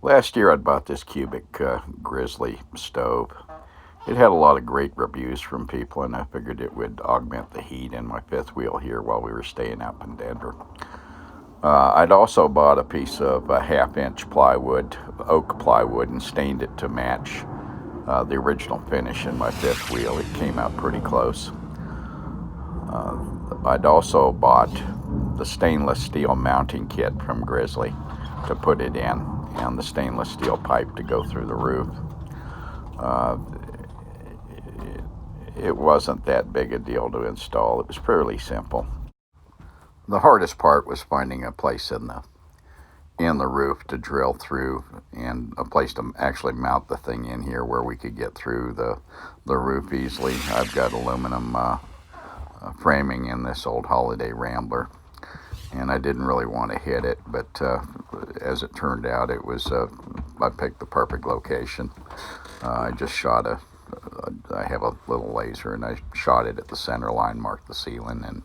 Last year I bought this cubic Grizzly stove. It had a lot of great reviews from people, and I figured it would augment the heat in my fifth wheel here while we were staying up in Denver. I'd also bought a piece of 1/2-inch plywood, oak plywood, and stained it to match the original finish in my fifth wheel. It came out pretty close. I'd also bought the stainless steel mounting kit from Grizzly to put it in, and the stainless steel pipe to go through the roof. It wasn't that big a deal to install. It was fairly simple. The hardest part was finding a place in the roof to drill through, and a place to actually mount the thing in here where we could get through the roof easily. I've got aluminum framing in this old Holiday Rambler, and I didn't really want to hit it, but as it turned out, it was I picked the perfect location. I just shot I have a little laser, and I shot it at the center line, marked the ceiling, and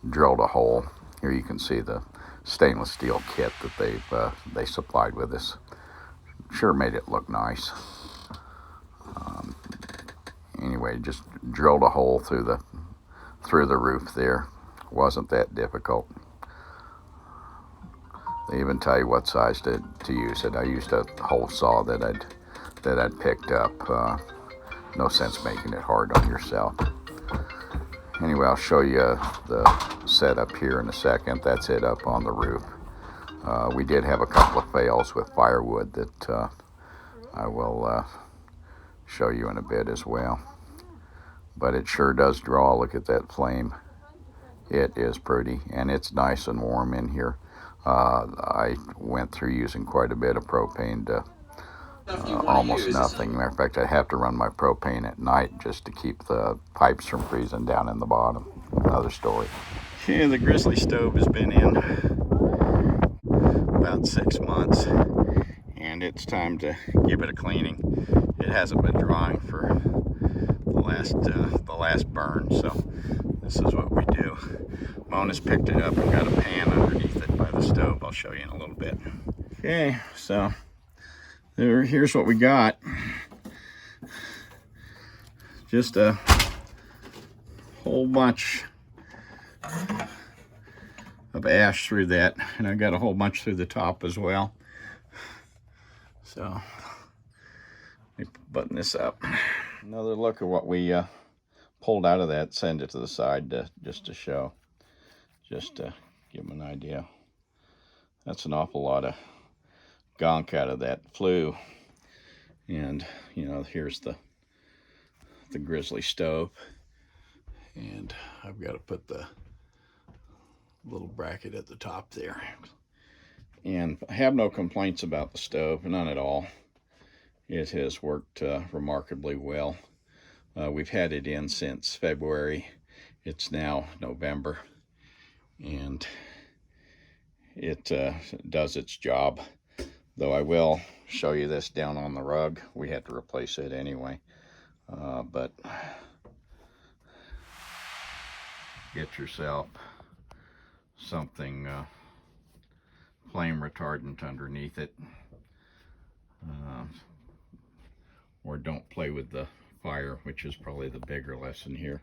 drilled a hole. Here you can see the stainless steel kit that they supplied with us. Sure made it look nice. Anyway, just drilled a hole through the roof there. Wasn't that difficult. They even tell you what size to use it. I used a hole saw that I'd picked up. No sense making it hard on yourself. Anyway, I'll show you the setup here in a second. That's it up on the roof. We did have a couple of fails with firewood that I will show you in a bit as well. But it sure does draw. Look at that flame. It is pretty, and it's nice and warm in here. I went through using quite a bit of propane to almost nothing. Matter of fact, I have to run my propane at night just to keep the pipes from freezing down in the bottom. Another story. Okay, the Grizzly stove has been in about 6 months, and it's time to give it a cleaning. It hasn't been drying for the last burn, so this is what we do. Mona's picked it up and got a pan underneath it by the stove. I'll show you in a little bit. Okay, so here's what we got. Just a whole bunch of ash through that, and I got a whole bunch through the top as well. So let me button this up. Another look at what we pulled out of that. Send it to the side just to show, just to give them an idea. That's an awful lot of gunk out of that flue. And here's the Grizzly stove, and I've got to put the little bracket at the top there. And I have no complaints about the stove, none at all. It has worked remarkably well. We've had it in since February. It's now November, and it does its job. Though I will show you this down on the rug. We had to replace it anyway. But get yourself something flame retardant underneath it. Or don't play with the fire, which is probably the bigger lesson here.